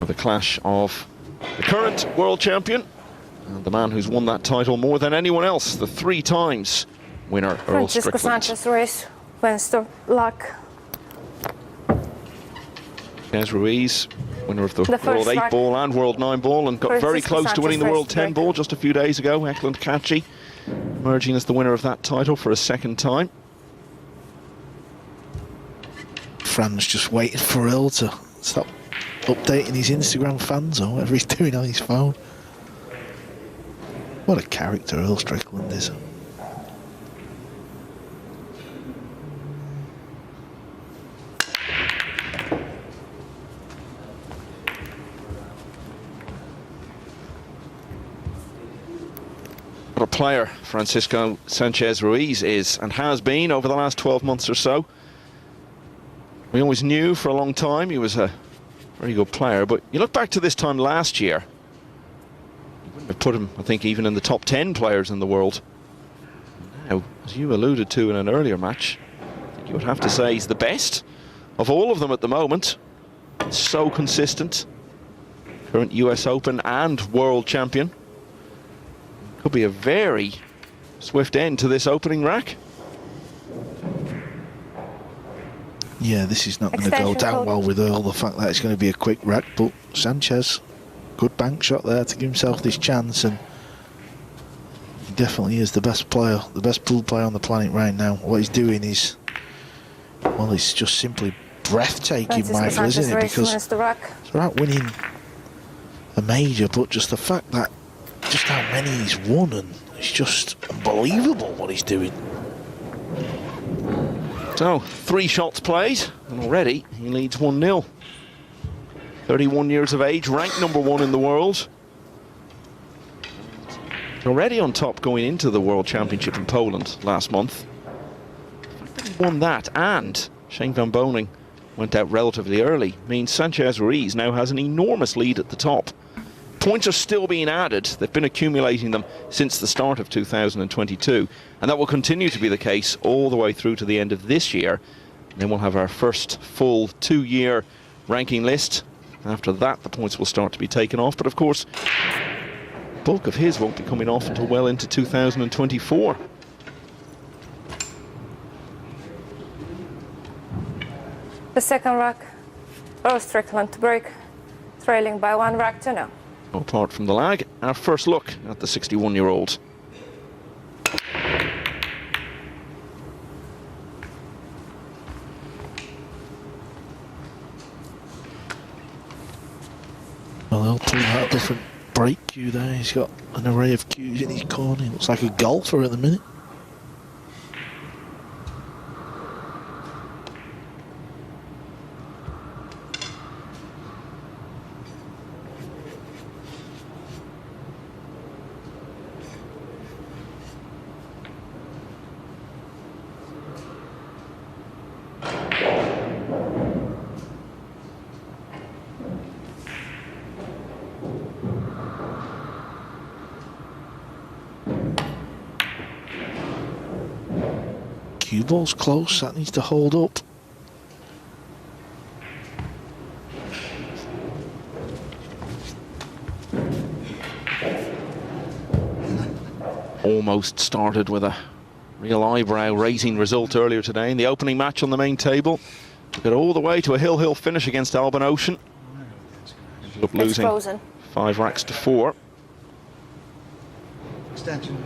The clash of the current world champion and the man who's won that title more than anyone else, the 3 times winner, Earl Strickland. Sanchez Ruiz wins the luck. There's Ruiz, winner of the World 8 ball and World 9 ball, and got very close to winning the World 10 ball just a few days ago. Eckland Catchy emerging as the winner of that title for a 2nd time. Fran's just waiting for Earl to stop updating his Instagram fans or whatever he's doing on his phone. What a character Earl Strickland is. What a player Francisco Sanchez Ruiz is and has been over the last 12 months or so. We always knew for a long time he was a very good player, but you look back to this time last year, you wouldn't have put him, I think, even in the top 10 players in the world. Now, as you alluded to in an earlier match, I think you would have to say he's the best of all of them at the moment. So consistent. Current US Open and world champion. Could be a very swift end to this opening rack. Yeah, this is not going to go down well with Earl, the fact that it's going to be a quick rack, but Sanchez, good bank shot there to give himself this chance, and he definitely is the best player, the best pool player on the planet right now. What he's doing is, well, it's just simply breathtaking, Michael, isn't it? Because it's about winning a major, but just the fact that just how many he's won, and it's just unbelievable what he's doing. So, 3 shots played, and already he leads 1-0. 31 years of age, ranked #1 in the world. Already on top going into the World Championship in Poland last month. The fact that he won that, and Shane Van Boening went out relatively early, means Sanchez Ruiz now has an enormous lead at the top. Points are still being added. They've been accumulating them since the start of 2022, and that will continue to be the case all the way through to the end of this year. And then we'll have our first full 2-year ranking list. After that, the points will start to be taken off, but of course, the bulk of his won't be coming off until well into 2024. The 2nd rack, Earl Strickland to break, trailing by 1 rack to 0. Apart from the lag, our first look at the 61-year-old. Well, he'll pull out a different break cue there. He's got an array of cues in his corner. He looks like a golfer at the minute. Cue ball's close, that needs to hold up. Almost started with a real eyebrow-raising result earlier today in the opening match on the main table. Took it all the way to a hill-hill finish against Alban Ocean. Ended up losing 5 racks to 4.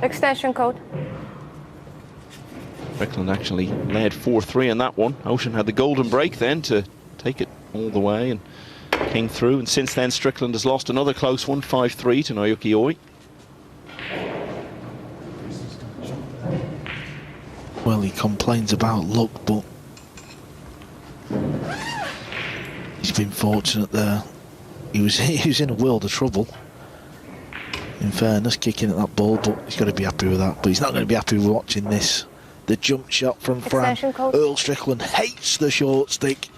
Extension code. Strickland actually led 4-3 in that one. Ocean had the golden break then to take it all the way and came through. And since then, Strickland has lost another close one, 5-3 to Naoki Oi. Well, he complains about luck, but he's been fortunate there. He was in a world of trouble, in fairness, kicking at that ball, but he's got to be happy with that. But he's not going to be happy with watching this. The jump shot from Fran. Earl Strickland hates the short stick.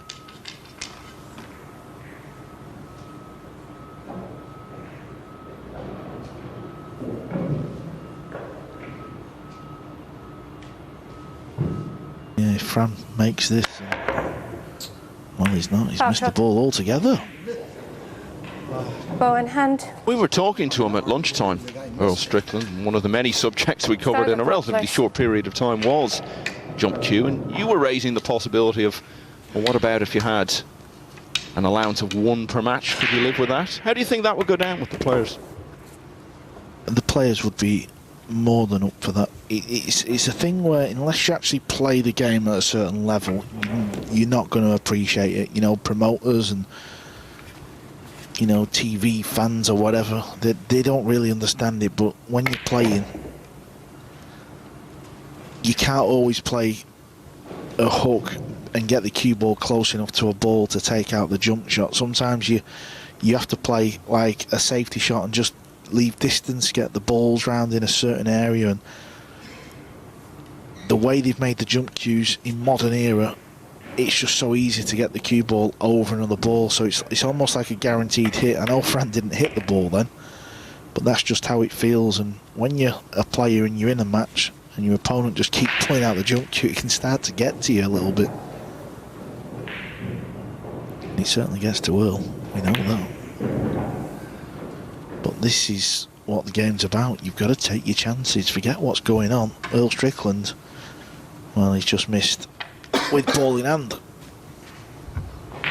Yeah, if Fran makes this, well, he's not. He's missed the ball altogether. Bow in hand. We were talking to him at lunchtime, Earl Strickland, and one of the many subjects we covered in a relatively short period of time was jump cue, and you were raising the possibility of, well, what about if you had an allowance of 1 per match? Could you live with that? How do you think that would go down with the players? The players would be more than up for that. It's a thing where unless you actually play the game at a certain level, you're not going to appreciate it. You know, promoters and, you know, TV fans or whatever, they don't really understand it. But when you're playing, you can't always play a hook and get the cue ball close enough to a ball to take out the jump shot. Sometimes you have to play like a safety shot and just leave distance, get the balls round in a certain area. And the way they've made the jump cues in modern era, it's just so easy to get the cue ball over another ball, so it's almost like a guaranteed hit. I know Fran didn't hit the ball then, but that's just how it feels. And when you're a player and you're in a match and your opponent just keep pulling out the jump cue, it can start to get to you a little bit. And it certainly gets to Earl, we know that. But this is what the game's about. You've got to take your chances. Forget what's going on. Earl Strickland, well, he's just missed with ball in hand.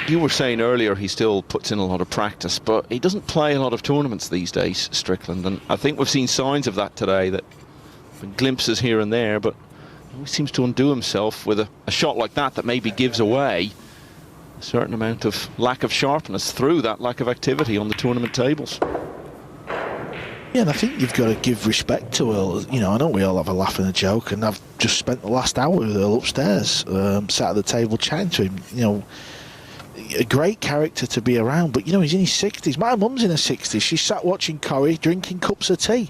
You were saying earlier he still puts in a lot of practice, but he doesn't play a lot of tournaments these days, Strickland, and I think we've seen signs of that today, that glimpses here and there, but he seems to undo himself with a shot like that maybe gives away a certain amount of lack of sharpness through that lack of activity on the tournament tables. Yeah, and I think you've got to give respect to Earl. You know, I know we all have a laugh and a joke, and I've just spent the last hour with Earl upstairs, sat at the table chatting to him. You know, a great character to be around, but, you know, he's in his 60s. My mum's in her 60s. She sat watching Corrie, drinking cups of tea.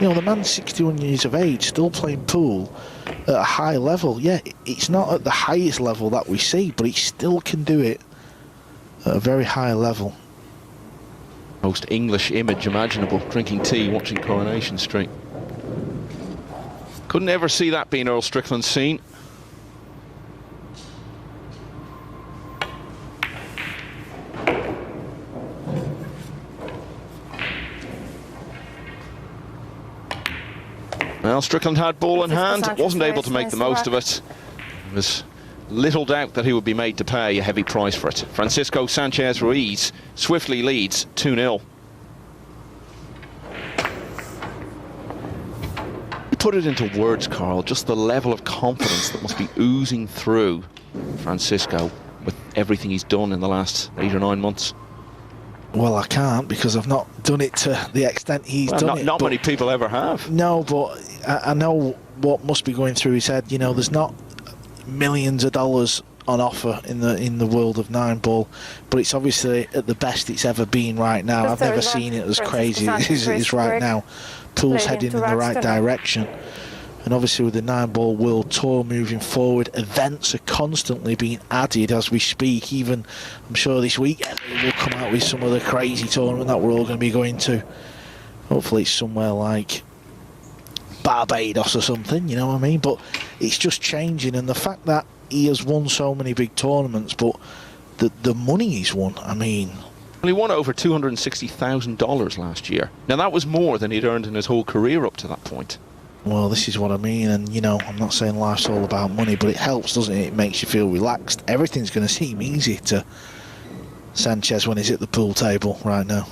You know, the man's 61 years of age, still playing pool at a high level. Yeah, it's not at the highest level that we see, but he still can do it at a very high level. Most English image imaginable, drinking tea, watching Coronation Street. Couldn't ever see that being Earl Strickland's scene. Well, Strickland had ball in hand, wasn't able to make the most of it. There was little doubt that he would be made to pay a heavy price for it. Francisco Sanchez Ruiz swiftly leads 2-0. You put it into words, Carl, just the level of confidence that must be oozing through Francisco with everything he's done in the last 8 or 9 months. Well, I can't, because I've not done it to the extent he's done it. Not many people ever have. No, but I know what must be going through his head. You know, there's not millions of dollars on offer in the world of 9-ball, but it's obviously at the best it's ever been right now. I've never seen it as crazy as it is right now. Pool's heading in the right direction, and obviously with the 9-ball world tour moving forward, events are constantly being added as we speak. Even, I'm sure this weekend we'll come out with some of the crazy tournament that we're all going to be going to. Hopefully it's somewhere like Barbados or something, you know what I mean? But it's just changing, and the fact that he has won so many big tournaments, but the money he's won, I mean... Well, he won over $260,000 last year. Now that was more than he'd earned in his whole career up to that point. Well, this is what I mean, and, you know, I'm not saying life's all about money, but it helps, doesn't it? It makes you feel relaxed. Everything's going to seem easy to Sanchez when he's at the pool table right now.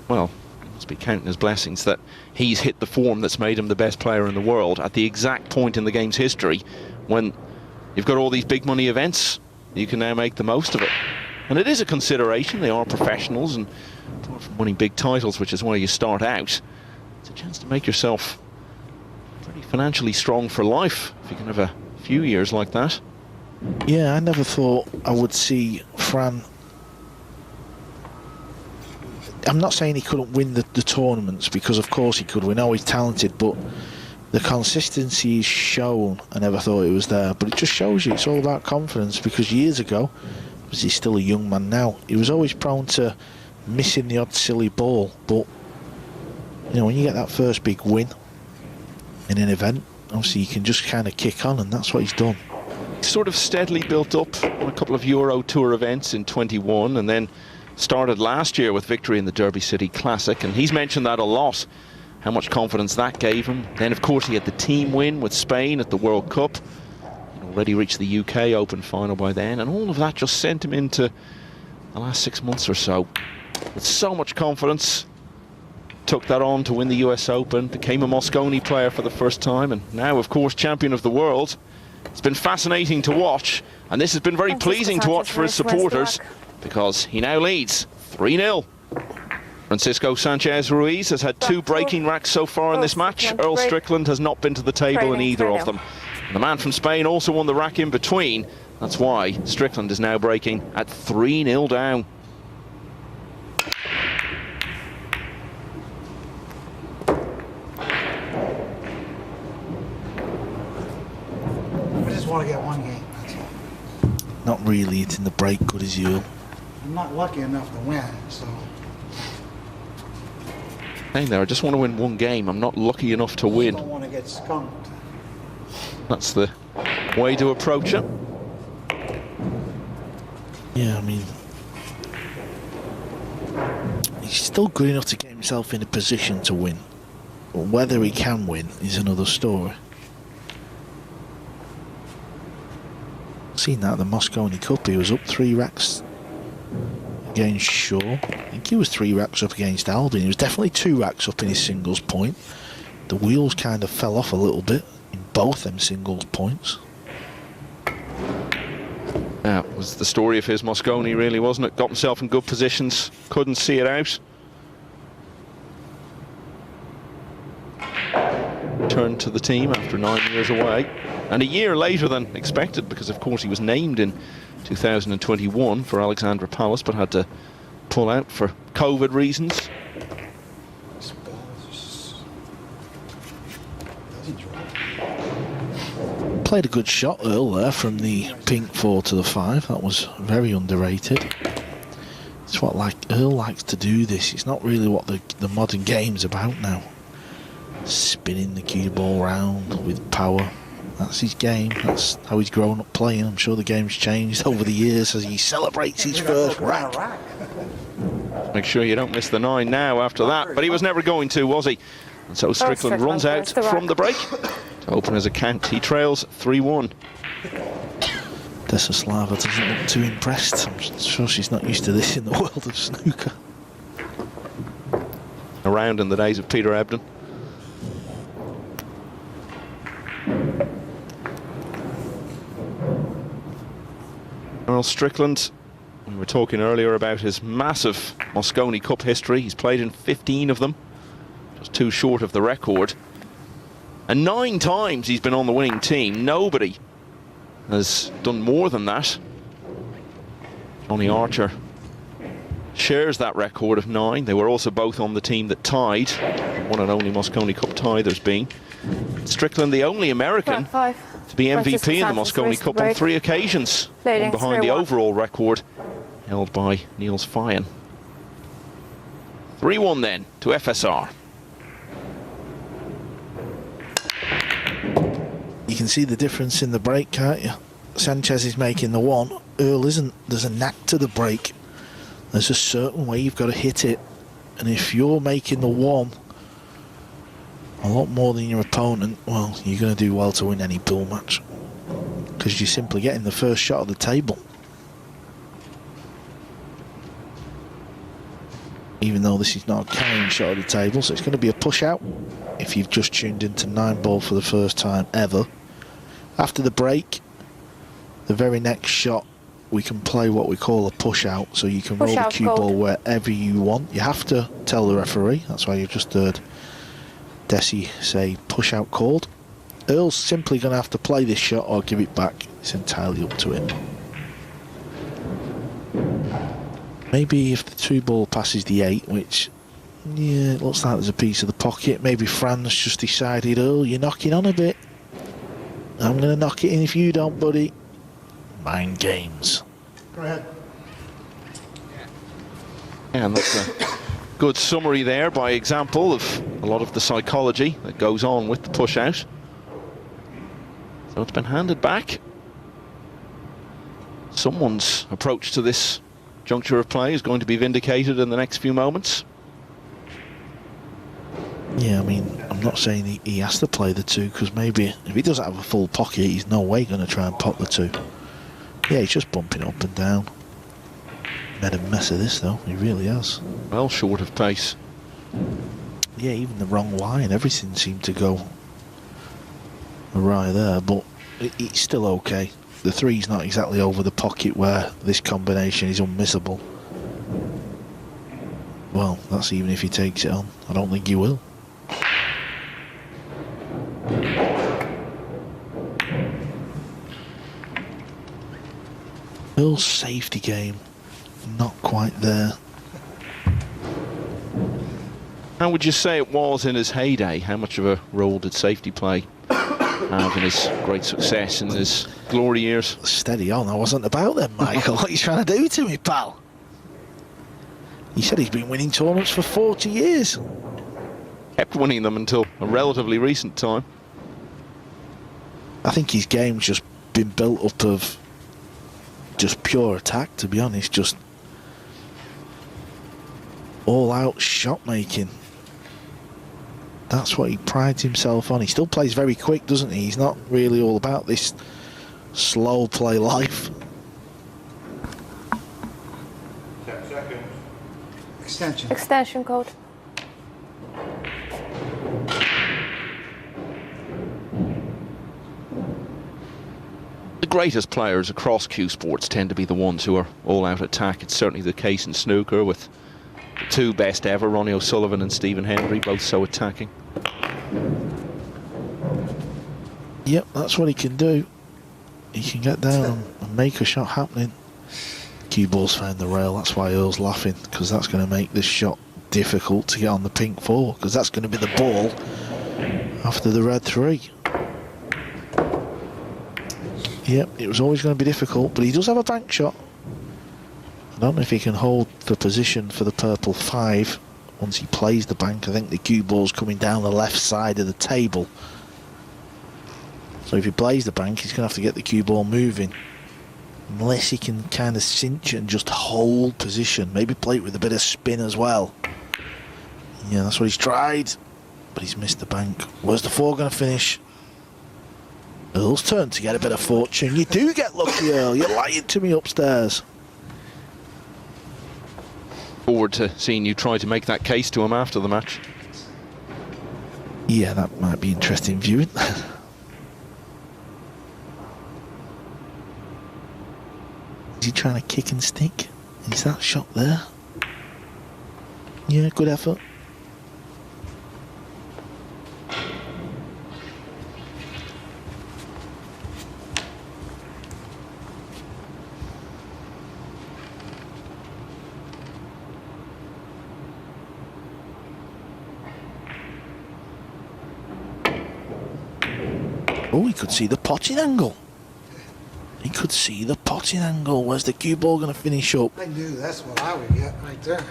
Well, he must be counting his blessings that he's hit the form that's made him the best player in the world at the exact point in the game's history when you've got all these big money events. You can now make the most of it. And it is a consideration. They are professionals, and apart from winning big titles, which is where you start out, it's a chance to make yourself pretty financially strong for life if you can have a few years like that. Yeah, I never thought I would see Fran. I'm not saying he couldn't win the tournaments, because of course he could. We know he's talented, but the consistency is shown. I never thought it was there, but it just shows you it's all about confidence, because years ago, because he's still a young man now, he was always prone to missing the odd silly ball. But, you know, when you get that first big win in an event, obviously you can just kind of kick on, and that's what he's done. Sort of steadily built up on a couple of Euro Tour events in 21, and then started last year with victory in the Derby City Classic, and he's mentioned that a lot, how much confidence that gave him. Then, of course, he had the team win with Spain at the World Cup. He'd already reached the UK Open final by then, and all of that just sent him into the last 6 months or so with so much confidence. Took that on to win the US Open, became a Mosconi player for the first time, and now, of course, champion of the world. It's been fascinating to watch, and this has been very pleasing to watch for his supporters, because he now leads 3-0. Francisco Sanchez Ruiz has had 2 breaking racks so far in this match. Earl Strickland has not been to the table in either of them. And the man from Spain also won the rack in between. That's why Strickland is now breaking at 3-0 down. I just want to get one game, that's all. Not really hitting the break good as you. I'm not lucky enough to win, so... Hey there, I just want to win one game. I'm not lucky enough to I win. don't want to get skunked. That's the way to approach it. Yeah, I mean, he's still good enough to get himself in a position to win. But whether he can win is another story. Seen that at the Mosconi Cup, he was up 3 racks against Shaw. I think he was 3 racks up against Aldin. He was definitely 2 racks up in his singles point. The wheels kind of fell off a little bit in both them singles points. That was the story of his Mosconi, really, wasn't it? Got himself in good positions, couldn't see it out. Returned to the team after 9 years away, and a year later than expected, because of course he was named in 2021 for Alexandra Palace, but had to pull out for COVID reasons. This ball just doesn't drop. Played a good shot, Earl, there from the pink 4 to the 5. That was very underrated. It's what Earl likes to do this. It's not really what the modern game's about now. Spinning the cue ball round with power. That's his game. That's how he's grown up playing. I'm sure the game's changed over the years as he celebrates his first rack. Make sure you don't miss the 9 now after that. But he was never going to, was he? And so Strickland runs out from the break to open his account. He trails 3-1. Desislava doesn't look too impressed. I'm sure she's not used to this in the world of snooker. Around in the days of Peter Ebden. Earl Strickland, we were talking earlier about his massive Mosconi Cup history. He's played in 15 of them, just 2 short of the record. And 9 times he's been on the winning team. Nobody has done more than that. Johnny Archer shares that record of 9. They were also both on the team that tied. One and only Mosconi Cup tie there's been. Strickland, the only American to be MVP in the Mosconi Cup on 3 occasions, one behind the overall record held by Niels Fyen. 3-1 then to FSR. You can see the difference in the break, can't you? Sanchez is making the 1. Earl isn't. There's a knack to the break. There's a certain way you've got to hit it. And if you're making the 1 a lot more than your opponent, well, you're going to do well to win any pool match, because you're simply getting the first shot of the table. Even though this is not a carrying shot of the table, so it's going to be a push out if you've just tuned into 9 ball for the first time ever. After the break, the very next shot, we can play what we call a push out, so you can roll the cue ball wherever you want. You have to tell the referee. That's why you've just heard Desi say push out called. Earl's simply going to have to play this shot or give it back. It's entirely up to him. Maybe if the 2 ball passes the 8, which, yeah, it looks like there's a piece of the pocket. Maybe Fran's just decided, Earl, you're knocking on a bit. I'm going to knock it in if you don't, buddy. Mind games. Go ahead. And that's a good summary there by example of a lot of the psychology that goes on with the push out. So it's been handed back. Someone's approach to this juncture of play is going to be vindicated in the next few moments. Yeah, I mean, I'm not saying he has to play the 2, because maybe if he doesn't have a full pocket, he's no way going to try and pot the 2. Yeah, he's just bumping up and down. Made a mess of this, though. He really has. Well short of pace. Yeah, even the wrong line, everything seemed to go awry there, but it's still okay. The 3's not exactly over the pocket where this combination is unmissable. Well, that's even if he takes it on. I don't think he will. Earl's safety game, not quite there. How would you say it was in his heyday? How much of a role did safety play have in his great success in his glory years? Steady on, I wasn't about them, Michael. What are you trying to do to me, pal? He said he's been winning tournaments for 40 years. Kept winning them until a relatively recent time. I think his game's just been built up of just pure attack, to be honest, just all-out shot making. That's what he prides himself on. He still plays very quick, doesn't he? He's not really all about this slow play life. 10 seconds. Extension. Extension code. The greatest players across cue sports tend to be the ones who are all-out attack. It's certainly the case in snooker with the 2 best ever, Ronnie O'Sullivan and Stephen Hendry, both so attacking. Yep, that's what he can do. He can get down and make a shot happening. Cue ball's found the rail, that's why Earl's laughing, because that's going to make this shot difficult to get on the pink 4, because that's going to be the ball after the red 3. Yep, it was always going to be difficult, but he does have a bank shot. I don't know if he can hold the position for the purple 5 once he plays the bank. I think the cue ball's coming down the left side of the table. So if he plays the bank, he's going to have to get the cue ball moving. Unless he can kind of cinch and just hold position. Maybe play it with a bit of spin as well. Yeah, that's what he's tried. But he's missed the bank. Where's the 4 going to finish? Earl's turn to get a bit of fortune. You do get lucky, Earl. You're lying to me upstairs. Forward to seeing you try to make that case to him after the match. Yeah, that might be interesting viewing. Is he trying to kick and stick? Is that shot there? Yeah, good effort. Oh, he could see the potting angle. He could see the potting angle. Where's the cue ball going to finish up? I knew that's what I would get right there.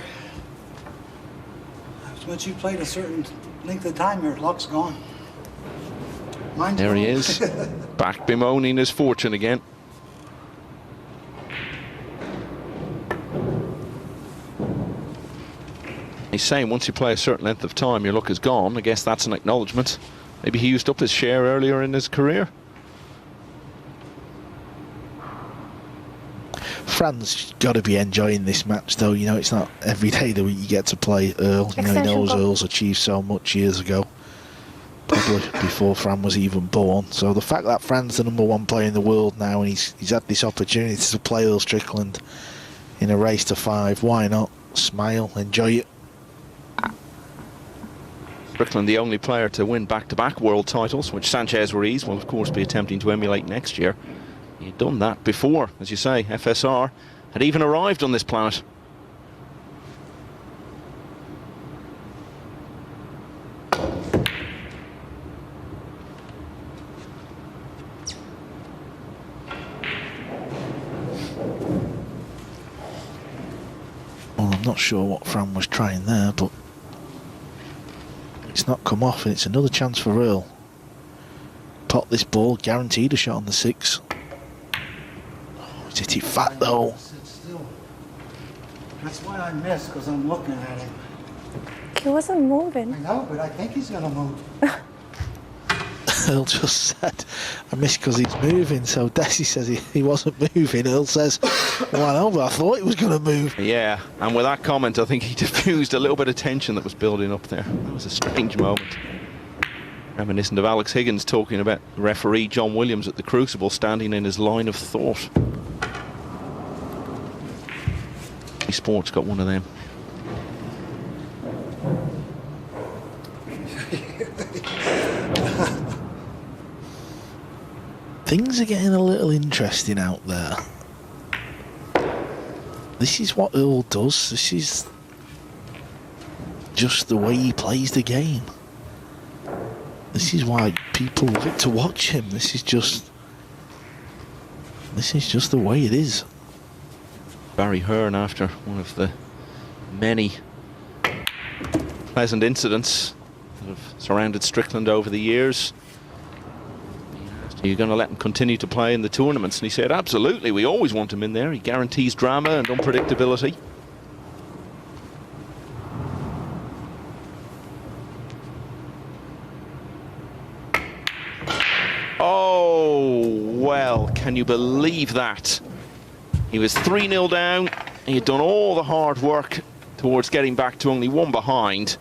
Once you played a certain length of time, your luck's gone. Mine's There he gone. is, back bemoaning his fortune again. He's saying once you play a certain length of time, your luck is gone. I guess that's an acknowledgement. Maybe he used up his share earlier in his career. Fran's got to be enjoying this match, though. You know, it's not every day that you get to play Earl. You know, he knows Earl's achieved so much years ago, probably before Fran was even born. So the fact that Fran's the #1 player in the world now, and he's had this opportunity to play Earl Strickland in a race to 5, why not? Smile, enjoy it. Strickland, the only player to win back-to-back world titles, which Sanchez Ruiz will of course be attempting to emulate next year. He'd done that before, as you say. FSR had even arrived on this planet. Well, I'm not sure what Fran was trying there, but it's not come off, and it's another chance for Earl. Pot this ball, guaranteed a shot on the 6. Oh, he's hit it fat though. That's why I missed, because I'm looking at him. He wasn't moving. I know, but I think he's going to move. Earl just said, I missed because he's moving. So Desi says he wasn't moving. Earl says, well, I know, but I thought he was going to move. Yeah, and with that comment, I think he diffused a little bit of tension that was building up there. That was a strange moment. Reminiscent of Alex Higgins talking about referee John Williams at the Crucible standing in his line of thought. Sports got one of them. Things are getting a little interesting out there. This is what Earl does. This is just the way he plays the game. This is why people like to watch him. This is just the way it is. Barry Hearn, after one of the many pleasant incidents that have surrounded Strickland over the years, are you going to let him continue to play in the tournaments? And he said, absolutely, we always want him in there. He guarantees drama and unpredictability. Oh, well, can you believe that? He was 3-0 down. He had done all the hard work towards getting back to only one behind.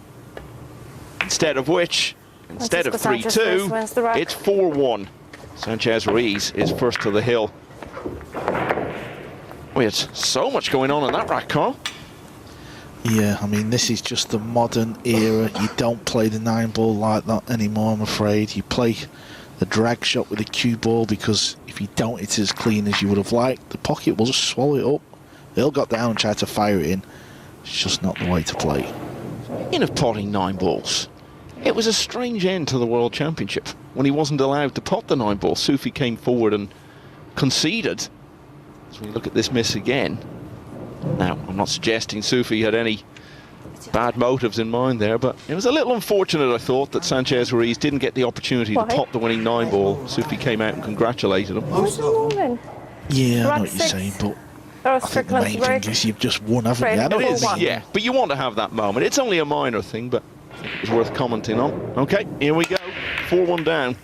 Instead of which, instead of 3-2, it's 4-1. Sanchez Ruiz is first to the hill. We had so much going on in that rack, Carl. Yeah, I mean, this is just the modern era. You don't play the 9-ball like that anymore, I'm afraid. You play the drag shot with a cue ball, because if you don't, it's as clean as you would have liked. The pocket will just swallow it up. Earl got down and tried to fire it in. It's just not the way to play. Speaking of potting 9 balls, it was a strange end to the World Championship when he wasn't allowed to pot the 9-ball. Sufi came forward and conceded. As we look at this miss again. Now, I'm not suggesting Sufi had any bad motives in mind there, but it was a little unfortunate, I thought, that Sanchez Ruiz didn't get the opportunity to pot the winning 9-ball. Sufi came out and congratulated him. Yeah, I know what you're saying, but I think the main thing is you've just won, haven't you? I know It is, yeah, but you want to have that moment. It's only a minor thing, but it was worth commenting on. Okay, here we go. 4-1 down.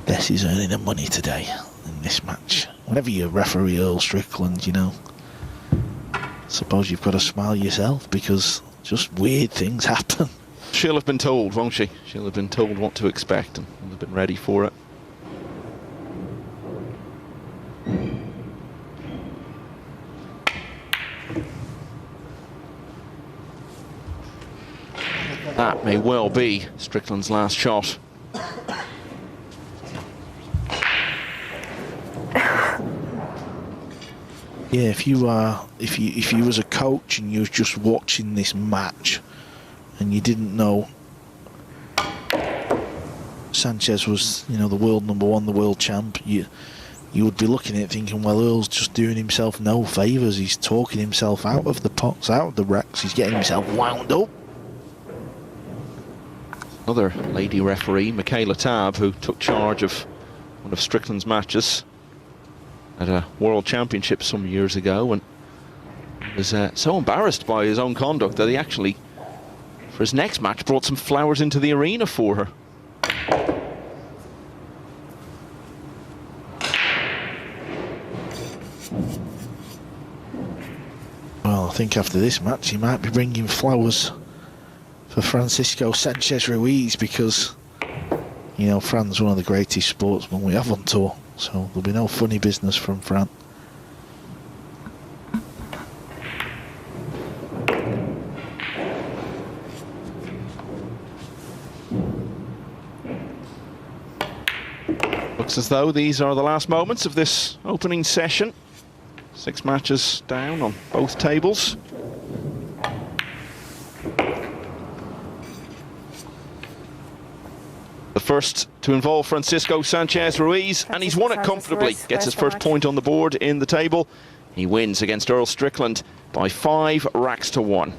Desi's earning the money today in this match. Whenever you referee Earl Strickland, you know, suppose you've got to smile yourself, because just weird things happen. She'll have been told, won't she? She'll have been told what to expect and will have been ready for it. That may well be Strickland's last shot. Yeah, if you was a coach and you was just watching this match and you didn't know Sanchez was, you know, the world #1, the world champ, you would be looking at it thinking, well, Earl's just doing himself no favours. He's talking himself out of the pots, out of the racks. He's getting himself wound up. Another lady referee, Michaela Tabb, who took charge of one of Strickland's matches at a World Championship some years ago, and was so embarrassed by his own conduct that he actually, for his next match, brought some flowers into the arena for her. Well, I think after this match he might be bringing flowers for Francisco Sanchez Ruiz, because, you know, Fran's one of the greatest sportsmen we have on tour, so there'll be no funny business from Fran. Looks as though these are the last moments of this opening session. 6 matches down on both tables. The first to involve Francisco Sanchez Ruiz, and he's won it comfortably. Gets his first point on the board in the table. He wins against Earl Strickland by 5 racks to 1.